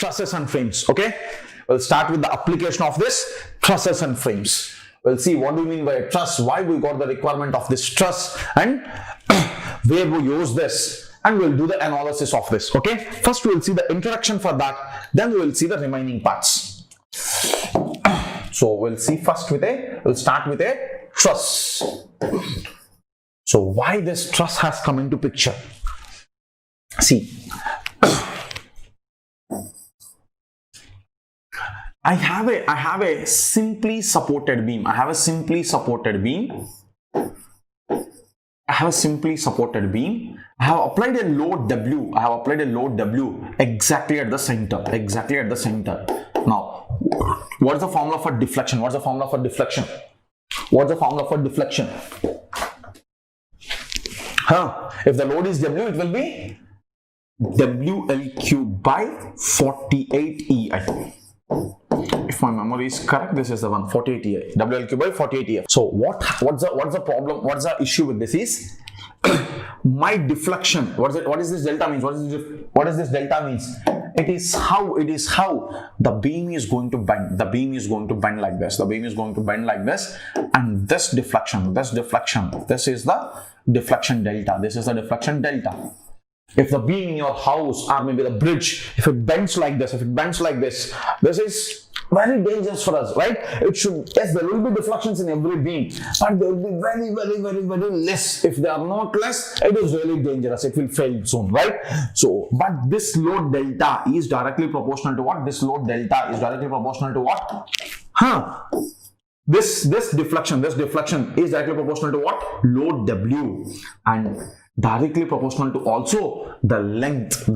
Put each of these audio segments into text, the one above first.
trusses and frames. Okay, we'll start with the application of this trusses and frames. We'll see what do we mean by a truss, why we got the requirement of this truss, and where we use this, and we'll do the analysis of this. Okay, first we'll see the introduction for that, then we will see the remaining parts. So we'll start with a truss. So why this truss has come into picture? See, I have a simply supported beam. I have a simply supported beam. I have applied a load W. Exactly at the center. Now, what is the formula for deflection? If the load is W, it will be WL by 48 EI. If my memory is correct, this is the one, 48 EI. WL by 48 EI. So what's the problem? What's the issue with this is my deflection. What is this delta means? What is this delta means? It is how the beam is going to bend. The beam is going to bend like this. And this deflection. This is the deflection delta. If the beam in your house or maybe the bridge, if it bends like this, this is very dangerous for us, right? Yes, there will be deflections in every beam, but there will be very less. If they are not less, it is really dangerous. It will fail soon, right? So, but this load delta is directly proportional to what? This deflection is directly proportional to what? Load W, and directly proportional to also the length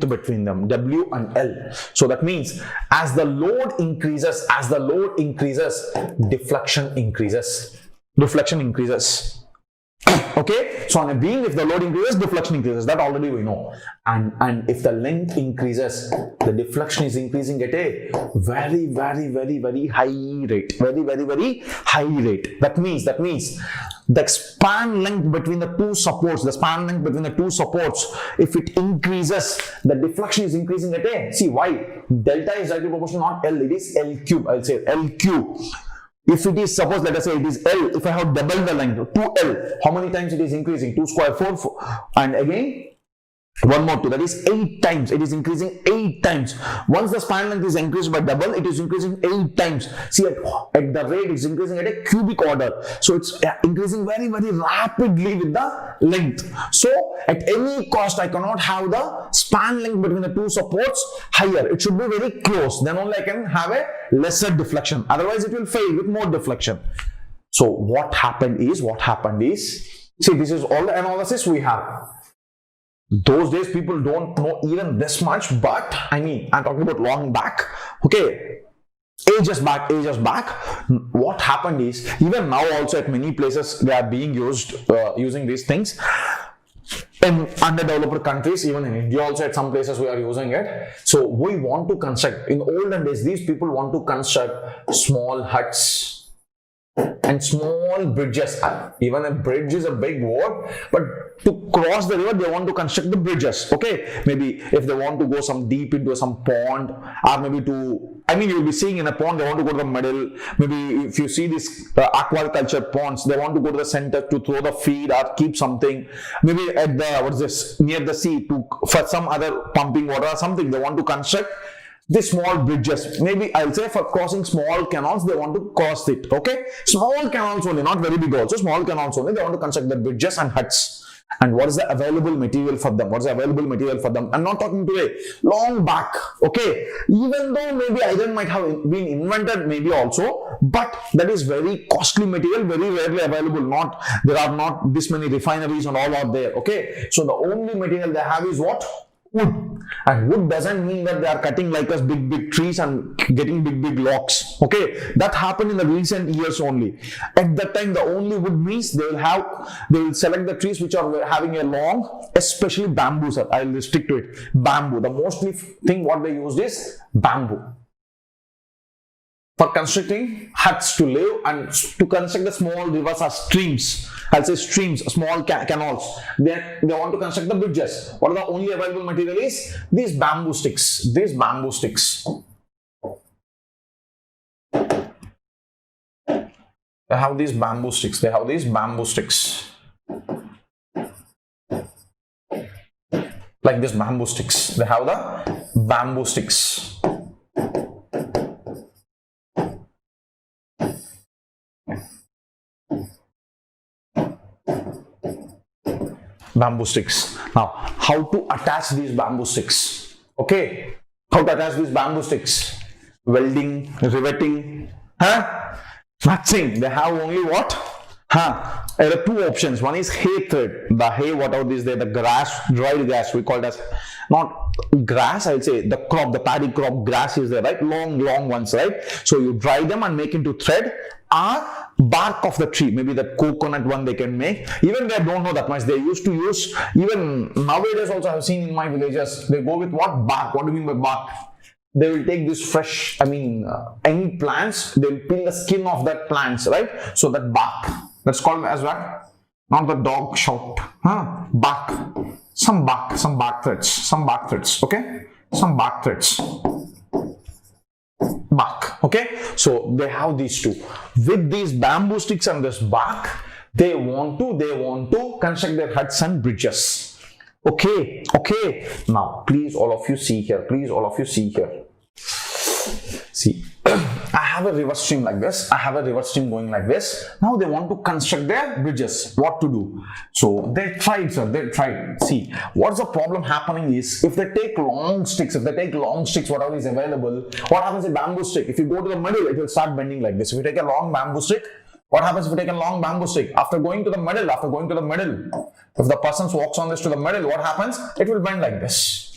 between them, W and L. So that means as the load increases, deflection increases. Okay, so on a beam, if the load increases, deflection increases. That already we know. And if the length increases, the deflection is increasing at a very high rate. That means the span length between the two supports, if it increases, the deflection is increasing at a, see why? Delta is directly proportional, not L, it is L cube. I'll say L cube. If it is, suppose let us say it is L, if I have doubled the length, 2L, how many times it is increasing? 2 square, 4, and again, one more 2, that is 8 times. It is increasing 8 times. Once the span length is increased by double, it is increasing 8 times. See, at the rate, it's increasing at a cubic order. So it's increasing very rapidly with the length. So at any cost, I cannot have the span length between the two supports higher. It should be very close. Then only I can have a lesser deflection. Otherwise, it will fail with more deflection. So what happened is, see, this is all the analysis we have. Those days people don't know even this much, but I'm talking about long back. Okay, ages back. What happened is, even now also at many places they are being using these things. In underdeveloped countries, even in India also at some places we are using it. So we want to construct, in olden days these people want to construct small huts and small bridges. Even a bridge is a big word, but to cross the river they want to construct the bridges. Okay, maybe if they want to go some deep into some pond, or maybe you'll be seeing in a pond they want to go to the middle. Maybe if you see this aquaculture ponds, they want to go to the center to throw the feed or keep something. Maybe at the near the sea for some other pumping water or something, they want to construct the small bridges. Maybe I'll say for crossing small canals, they want to cross it. Okay, small canals only, not very big also, small canals only. They want to construct the bridges and huts. And what is the available material for them? I'm not talking today, long back. Okay, even though maybe iron might have been invented, maybe also, but that is very costly material, very rarely available. There are not this many refineries and all out there. Okay, so the only material they have is what? Wood. And wood doesn't mean that they are cutting like us big trees and getting big logs. Okay, that happened in the recent years only. At that time, the only wood means they will select the trees which are having a long, especially bamboo, sir. I will stick to it. Bamboo. The mostly thing what they used is bamboo. for constructing huts to live and to construct the small rivers or streams. I'll say streams, small canals. They want to construct the bridges. What are the only available material is these bamboo sticks. These bamboo sticks. They have these bamboo sticks. They have these bamboo sticks. Like this bamboo sticks. They have the bamboo sticks. Bamboo sticks. Now, how to attach these bamboo sticks? Okay, how to attach these bamboo sticks? Welding, riveting, nothing. They have only what? There are two options. One is hay thread. The hay, whatever this there, the grass, dried grass, we call it as not grass. I'll say the crop, the paddy crop grass is there, right? Long ones, right? So you dry them and make into thread. Or bark of the tree, maybe the coconut one they can make. Even they don't know that much. They used to use, even nowadays also I've seen in my villages, they go with what? Bark. What do you mean by bark? They will take this fresh, any plants, they'll peel the skin of that plants, right? So that bark, that's called as what? Not the dog shout, bark. Some bark threads, okay? Some bark threads. Bark, okay? So they have these two. With these bamboo sticks and this bark, they want to construct their huts and bridges. Okay. Now, please all of you see here. See, I have a river stream like this. I have a river stream going like this. Now they want to construct their bridges. What to do? So they tried, sir. They tried. See, what's the problem happening is if they take long sticks, whatever is available, what happens with bamboo stick? If you go to the middle, it will start bending like this. If you take a long bamboo stick, what happens if you take a long bamboo stick? After going to the middle, if the person walks on this to the middle, what happens? It will bend like this.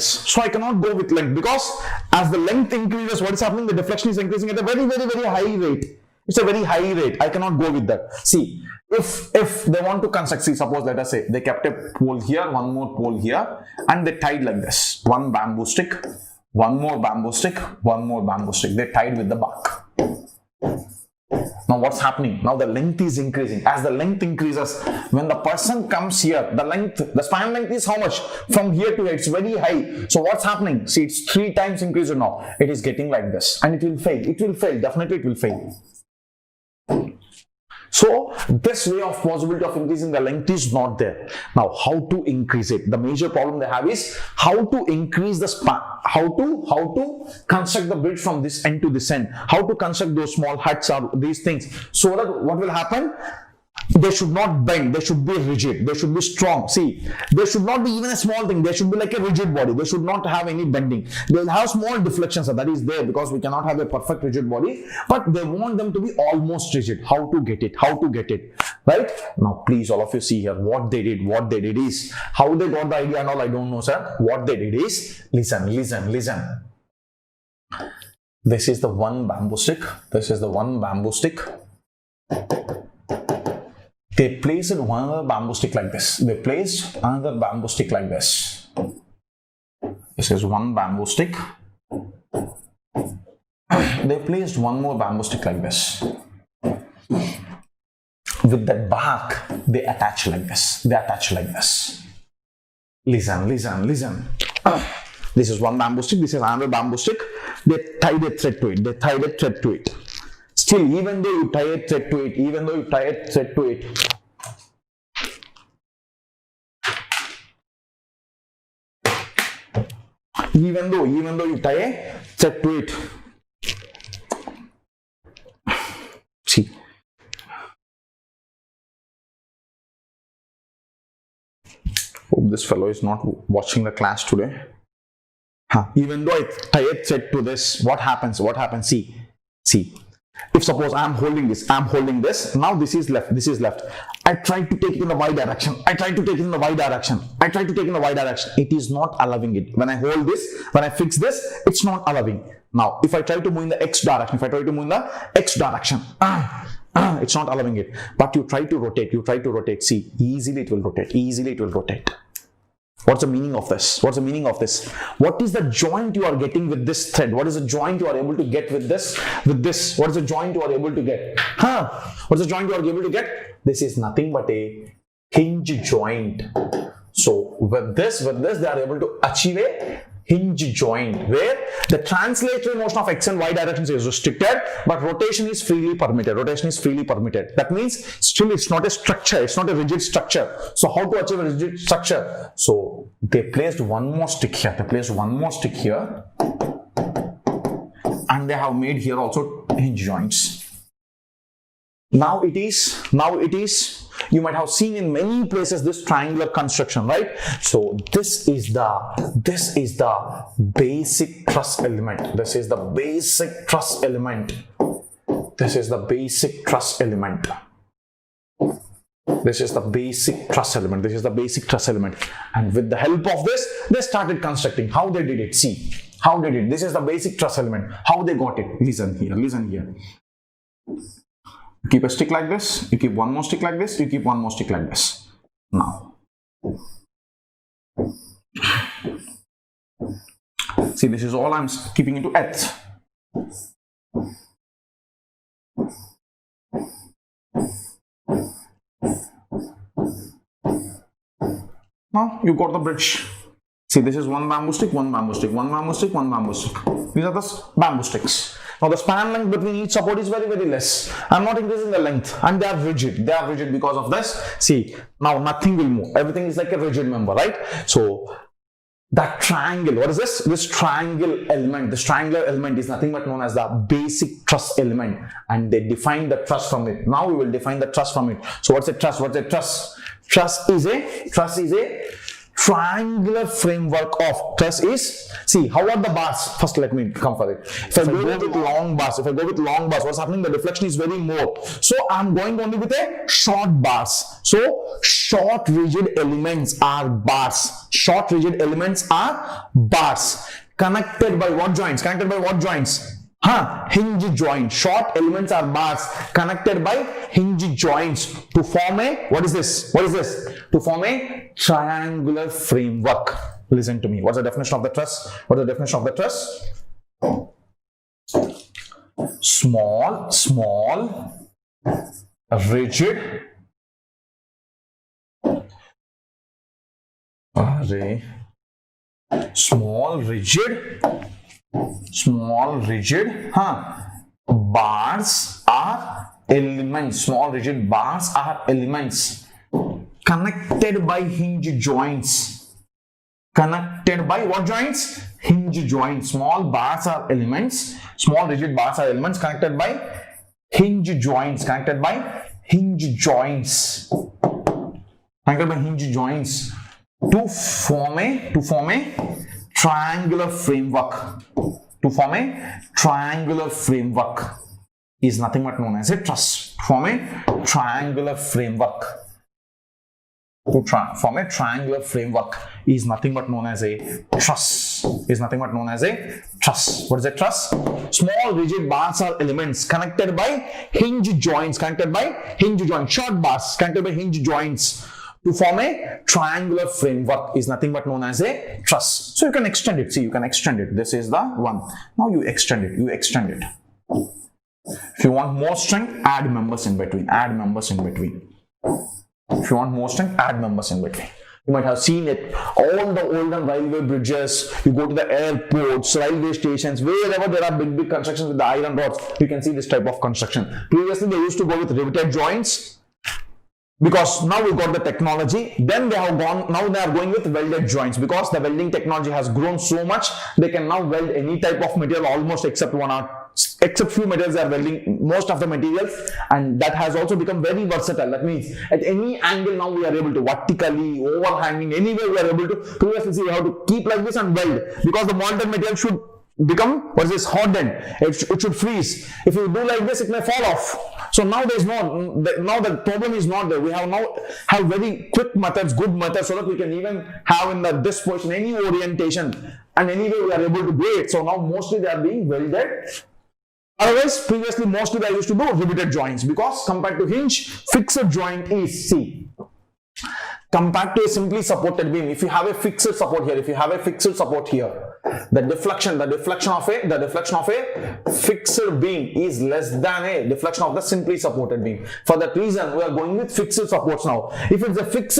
So I cannot go with length because as the length increases, what is happening? The deflection is increasing at a very high rate. It's a very high rate. I cannot go with that. See, if they want to construct, see, suppose let us say they kept a pole here, one more pole here, and they tied like this. One bamboo stick, one more bamboo stick, one more bamboo stick. They tied with the bark. Now what's happening? Now the length is increasing. As the length increases, when the person comes here, the span length is how much? From here to here, it's very high. So what's happening? See, it's 3 times increased now. It is getting like this and it will fail. Definitely it will fail. So this way of possibility of increasing the length is not there. Now how to increase it? The major problem they have is how to increase the span, how to construct the bridge from this end to this end, how to construct those small huts or these things, so that what will happen? They should not bend, they should be rigid, they should be strong. See, they should not be even a small thing, they should be like a rigid body, they should not have any bending. They'll have small deflections, that is there because we cannot have a perfect rigid body, but they want them to be almost rigid. How to get it? Right? Now please all of you see here what they did is, how they got the idea and all I don't know, sir. What they did is, listen. This is the one bamboo stick. They placed another bamboo stick like this. This is one bamboo stick. They placed one more bamboo stick like this. With that bark, they attach like this. Listen. This is one bamboo stick. This is another bamboo stick. They tied a thread to it. Still, even though you tie a thread to it, even though you tie a thread to it, see, hope this fellow is not watching the class today. Even though I tie a thread to this, what happens? See. If suppose I am holding this, now this is left. I try to take it in the y direction. It is not allowing it. When I hold this, when I fix this, it's not allowing. Now, if I try to move in the x direction, it's not allowing it. But you try to rotate, see, easily it will rotate. What's the meaning of this? What's the meaning of this? What is the joint you are getting with this thread? What is the joint you are able to get with this? What is the joint you are able to get? What's the joint you are able to get? This is nothing but a hinge joint. So with this, they are able to achieve a hinge joint where the translatory motion of x and y directions is restricted, but rotation is freely permitted. That means still it's not a structure, it's not a rigid structure. So how to achieve a rigid structure? So they placed one more stick here. And they have made here also hinge joints. Now it is, you might have seen in many places this triangular construction, right? So this is the basic truss element. This is the basic truss element. And with the help of this, they started constructing. How they did it? See, how they did it. This is the basic truss element. How they got it? Listen here. You keep a stick like this, you keep one more stick like this, you keep one more stick like this. Now, see, this is all I'm keeping into earth. Now, you got the bridge. See, this is one bamboo stick, one bamboo stick, one bamboo stick, one bamboo stick. These are the bamboo sticks. Now the span length between each support is very, very less. I'm not increasing the length, and they are rigid. They are rigid because of this. See, now nothing will move. Everything is like a rigid member, right? So that triangle, what is this? This triangular element is nothing but known as the basic truss element, and they define the truss from it. Now we will define the truss from it. So what's a truss? Truss is a triangular framework of truss is, see, how are the bars? First, let me come for it. If I go with long bars, what's happening? The deflection is very more. So I'm going only with a short bars. So short rigid elements are bars. Connected by what joints? Hinge joint. Short elements are bars connected by hinge joints to form a, what is this? To form a triangular framework. Listen to me. What's the definition of the truss? Small, rigid, bars are elements. Small rigid bars are elements connected by hinge joints. Connected by what joints? Hinge joints. Small bars are elements. Small rigid bars are elements connected by hinge joints. Connected by hinge joints to form a triangular framework. Is nothing but known as a truss. Form a triangular framework. Is nothing but known as a truss. What is a truss? Small rigid bars are elements connected by hinge joints. Short bars connected by hinge joints to form a triangular framework is nothing but known as a truss. So you can extend it. See, you can extend it. This is the one. Now you extend it. If you want more strength, add members in between. If you want more strength, add members in between. You might have seen it. All the olden railway bridges, you go to the airports, railway stations, wherever there are big constructions with the iron rods, you can see this type of construction. Previously, they used to go with riveted joints. Because now we got the technology, then they are going with welded joints, because the welding technology has grown so much, they can now weld any type of material almost except few materials they are welding most of the materials, and that has also become very versatile. That means at any angle now we are able to vertically, overhanging, anywhere we are able to. Previously we have to keep like this and weld, because the molded material should become, hardened. It should freeze. If you do like this, it may fall off. So now now the problem is not there. We have very quick methods, good methods, so that we can even have in this position any orientation, and anyway we are able to do it. So now mostly they are being welded. Otherwise, previously mostly they used to do riveted joints, because compared to hinge, fixed joint is, see, compared to a simply supported beam. If you have a fixed support here, the deflection of a fixed beam is less than a deflection of the simply supported beam. For that reason, we are going with fixed supports now. If it's a fixed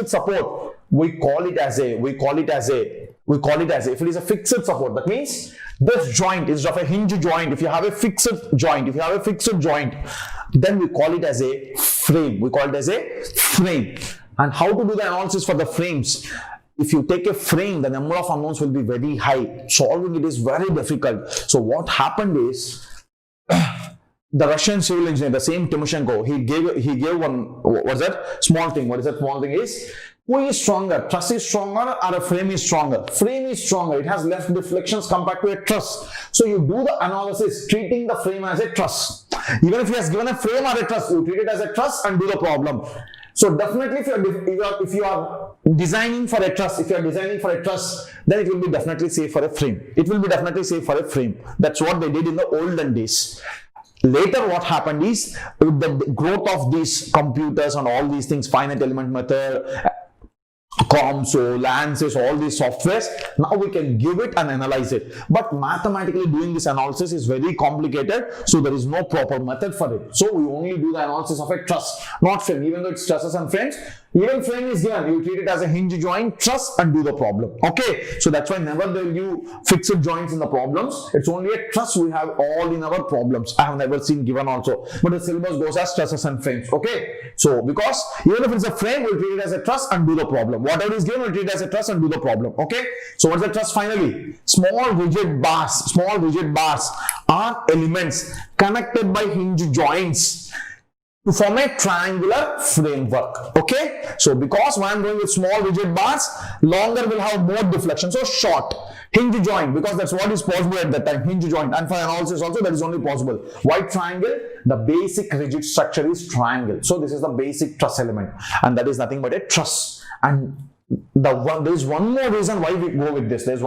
support, we call it as a, if it is a fixed support, that means this joint is of a hinge joint. If you have a fixed joint, then we call it as a frame. And how to do the analysis for the frames? If you take a frame, the number of unknowns will be very high. Solving it is very difficult. So what happened is, the Russian civil engineer, the same Timoshenko, he gave one, what's that small thing? What is that small thing is? Who is stronger? Truss is stronger or a frame is stronger? Frame is stronger. It has less deflections compared to a truss. So you do the analysis treating the frame as a truss. Even if he has given a frame or a truss, you treat it as a truss and do the problem. So definitely if you are designing for a truss, then it will be definitely safe for a frame. That's what they did in the olden days. Later what happened is, with the growth of these computers and all these things, finite element method, COMSOL, ANSYS, all these softwares, now we can give it and analyze it. But mathematically doing this analysis is very complicated, so there is no proper method for it. So we only do the analysis of a truss, not frame. Even though it's trusses and frames, even frame is given, you treat it as a hinge joint, truss, and do the problem. Okay, so that's why never will you fixed joints in the problems. It's only a truss we have all in our problems. I have never seen given also, but the syllabus goes as trusses and frames. Okay, so because even if it's a frame, we'll treat it as a truss and do the problem. Whatever is given, we'll treat it as a truss and do the problem. Okay, so what's the truss finally? Small rigid bars are elements connected by hinge joints to form a triangular framework. Okay, so because when I'm going with small rigid bars, longer will have more deflection, so short. Hinge joint, because that's what is possible at that time, hinge joint, and for analysis also that is only possible. Why triangle? The basic rigid structure is triangle, so this is the basic truss element, and that is nothing but a truss. And there is one more reason why we go with this. This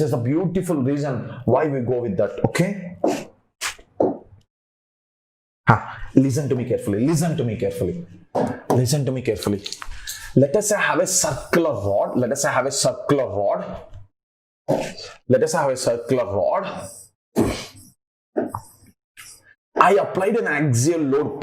is a beautiful reason why we go with that. Okay, listen to me carefully. Let us say I have a circular rod. I applied an axial load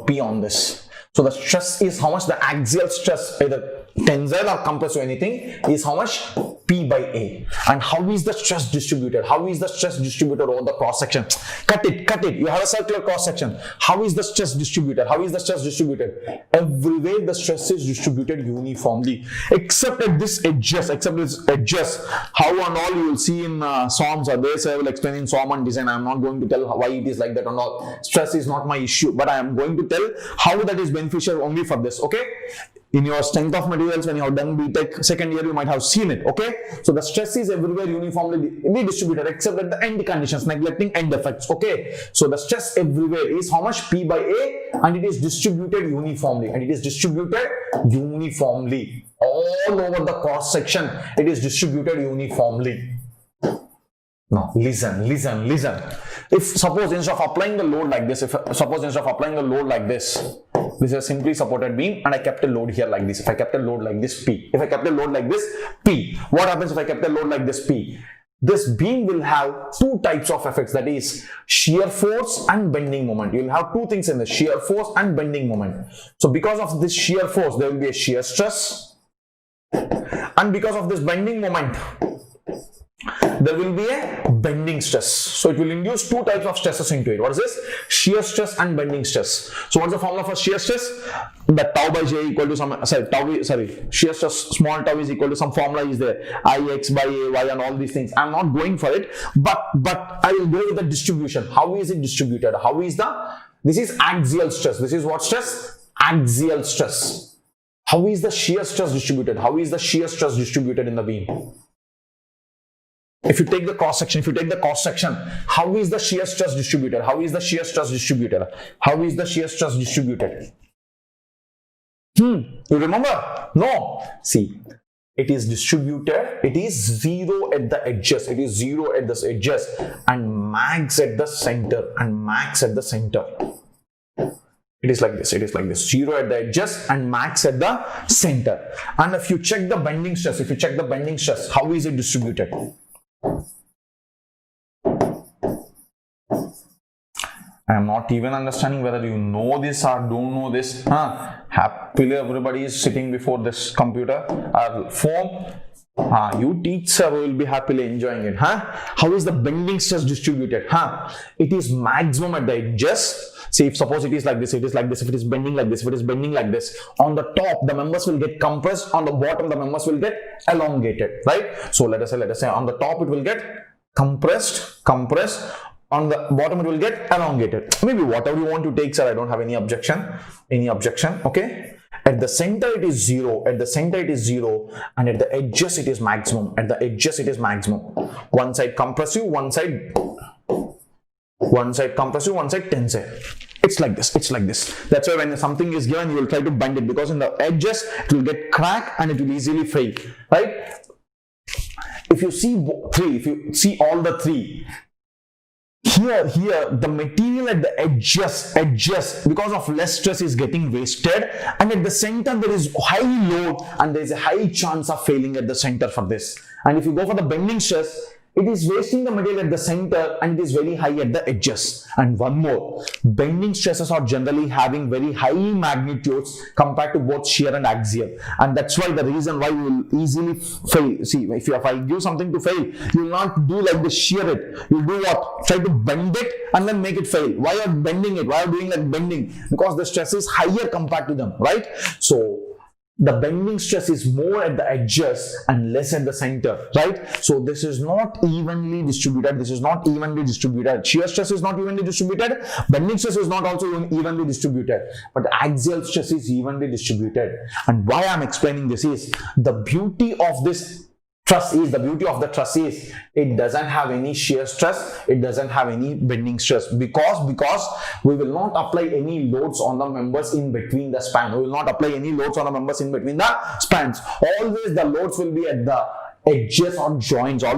P on this. So the stress is how much? The axial stress, either tensile or compressive, anything, is how much? P by A. And how is the stress distributed? Over the cross section? Cut it. You have a circular cross section. How is the stress distributed? Everywhere the stress is distributed uniformly, except at this edges. How and all you will see in SOMs, or this I will explain in SOM and design. I am not going to tell why it is like that or not. Stress is not my issue, but I am going to tell how that is beneficial only for this. Okay, in your strength of materials, when you have done BTech second year, you might have seen it. Okay, so the stress is everywhere uniformly distributed, except at the end conditions, neglecting end effects. Okay, so the stress everywhere is how much? P by A, and it is distributed uniformly. All over the cross section, it is distributed uniformly. Now listen. If suppose instead of applying the load like this, this is a simply supported beam, and I kept a load here like this. If I kept a load like this, P. What happens if I kept a load like this, P? This beam will have two types of effects, that is shear force and bending moment. You will have two things in the shear force and bending moment. So because of this shear force, there will be a shear stress, and because of this bending moment, there will be a bending stress. So it will induce two types of stresses into it. What is this? Shear stress and bending stress. So what's the formula for shear stress? That tau by J equal to some, shear stress small tau is equal to some formula is there. Ix by Ay and all these things. I'm not going for it, but I will go with the distribution. How is it distributed? This is axial stress. This is what stress? Axial stress. How is the shear stress distributed? In the beam? If you take the cross section, how is the shear stress distributed? You remember? No. See, it is distributed. It is zero at the edges. And max at the center. It is like this. It is like this. 0 at the edges and max at the center. And if you check the bending stress, how is it distributed? I am not even understanding whether you know this or don't know this. Happily, everybody is sitting before this computer or phone. You teacher will be happily enjoying it. How is the bending stress distributed? It is maximum at the edges. See, if suppose it is like this, it is like this. If it is bending like this, if it is bending like this, on the top the members will get compressed, on the bottom the members will get elongated, right? So let us say on the top it will get compressed, on the bottom it will get elongated. Maybe whatever you want to take, sir, I don't have any objection, okay? At the center it is 0, and at the edges it is maximum. One side compressive, one side compressive, one side tensile. It's like this. That's why when something is given, you will try to bend it, because in the edges it will get cracked and it will easily fail, right? If you see all the three, here the material at the edges because of less stress is getting wasted, and at the center there is high load and there is a high chance of failing at the center for this. And if you go for the bending stress, it is wasting the material at the center and it is very high at the edges. And one more, bending stresses are generally having very high magnitudes compared to both shear and axial, and that's why the reason why you will easily fail. See, if I give something to fail, you will not do like the shear it. You do what? Try to bend it and then make it fail. Why are bending it? Why are doing like bending? Because the stress is higher compared to them, right? So the bending stress is more at the edges and less at the center, right? So this is not evenly distributed. Shear stress is not evenly distributed. Bending stress is not also evenly distributed. But axial stress is evenly distributed. And why I'm explaining this is, the beauty of this truss is, it doesn't have any shear stress, it doesn't have any bending stress, because we will not apply any loads on the members in between the span. Always the loads will be at the edges or joints. If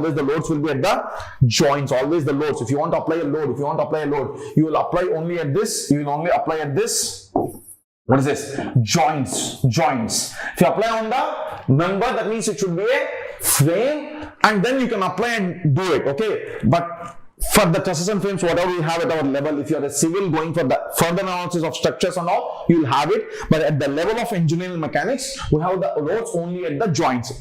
you want to apply a load, you will apply only at this. What is this? Joints. If you apply on the member, that means it should be a frame, and then you can apply and do it, okay? But for the trusses and frames, whatever we have at our level, if you are a civil going for the further analysis of structures and all, you will have it. But at the level of engineering mechanics, we have the loads only at the joints.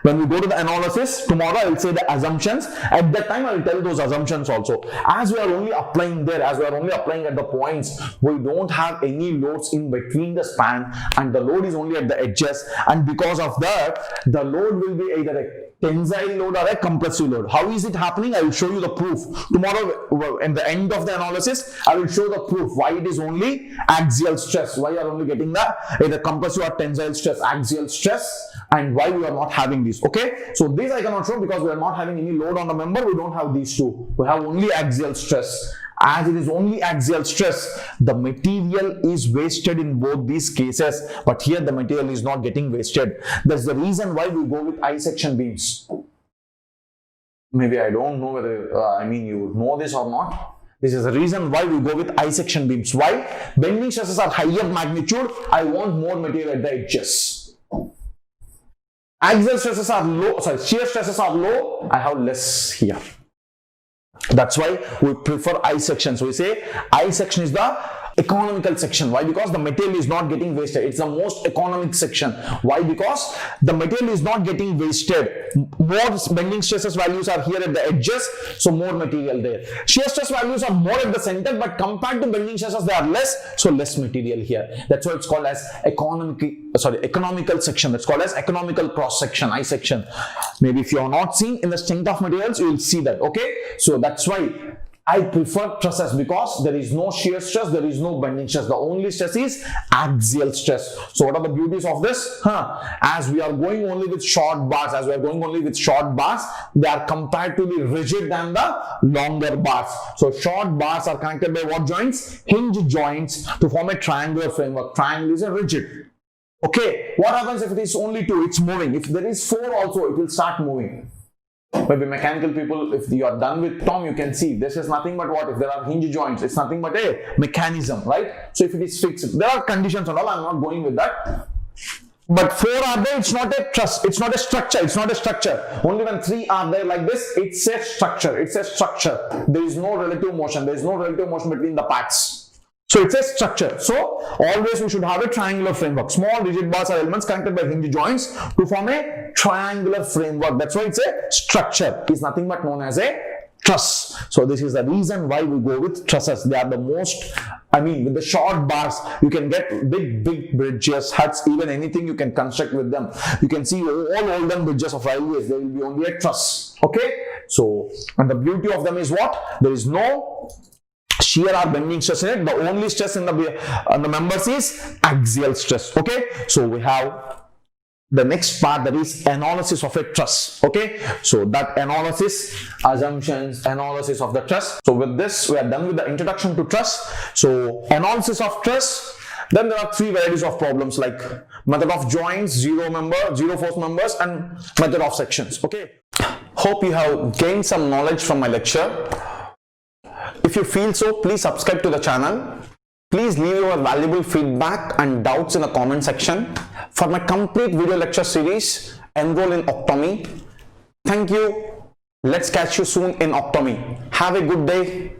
When we go to the analysis tomorrow, I will say the assumptions. At that time, I will tell those assumptions also. As we are only applying there, as we are only applying at the points, we don't have any loads in between the span, and the load is only at the edges. And because of that, the load will be either a tensile load or a compressive load. How is it happening? I will show you the proof. Tomorrow, at the end of the analysis, I will show the proof why it is only axial stress, why you are only getting the either compressive or tensile stress, axial stress, and why we are not having this. Okay, so this I cannot show because we are not having any load on the member. We don't have these two. We have only axial stress. As it is only axial stress, the material is wasted in both these cases, but here the material is not getting wasted. That's the reason why we go with I-section beams. Maybe I don't know whether you know this or not. This is the reason why we go with I-section beams. Why? Bending stresses are higher magnitude. I want more material at the edges. Axial stresses are low, shear stresses are low, I have less here. That's why we prefer I-section. So we say I-section is the economical section. Why? Because the material is not getting wasted. It's the most economic section. Why? Because the material is not getting wasted. More bending stresses values are here at the edges, so more material there. Shear stress values are more at the center, but compared to bending stresses, they are less, so less material here. That's why it's called as economical section. That's called as economical cross section, I-section. Maybe if you are not seeing in the strength of materials, you will see that. Okay, so that's why I prefer trusses, because there is no shear stress, there is no bending stress. The only stress is axial stress. So what are the beauties of this? As we are going only with short bars, they are comparatively rigid than the longer bars. So short bars are connected by what joints? Hinge joints to form a triangular framework. Triangle is a rigid. Okay, what happens if it is only 2? It's moving. If there is 4 also, it will start moving. Maybe mechanical people, if you are done with Tom, you can see this is nothing but what? If there are hinge joints, it's nothing but a mechanism, right? So if it is fixed, there are conditions and all, I'm not going with that. But 4 are there, it's not a truss, it's not a structure, it's not a structure. Only when 3 are there like this, it's a structure, it's a structure. There is no relative motion, there is no relative motion between the parts. So it's a structure. So always we should have a triangular framework. Small rigid bars are elements connected by hinge joints to form a triangular framework. That's why it's a structure. It's nothing but known as a truss. So this is the reason why we go with trusses. They are the most, with the short bars, you can get big bridges, huts, even anything you can construct with them. You can see all olden bridges of railways, there will be only a truss. Okay. So, and the beauty of them is what? There is no shear or bending stress in it. The only stress in the members is axial stress. Okay. So we have the next part, that is analysis of a truss. Okay, so that analysis, assumptions, analysis of the truss. So with this, we are done with the introduction to truss. So analysis of truss. Then there are 3 varieties of problems, like method of joints, zero force members, and method of sections. Okay, hope you have gained some knowledge from my lecture. If you feel so, please subscribe to the channel. Please leave your valuable feedback and doubts in the comment section. For my complete video lecture series, enroll in OCTEMY. Thank you. Let's catch you soon in OCTEMY. Have a good day.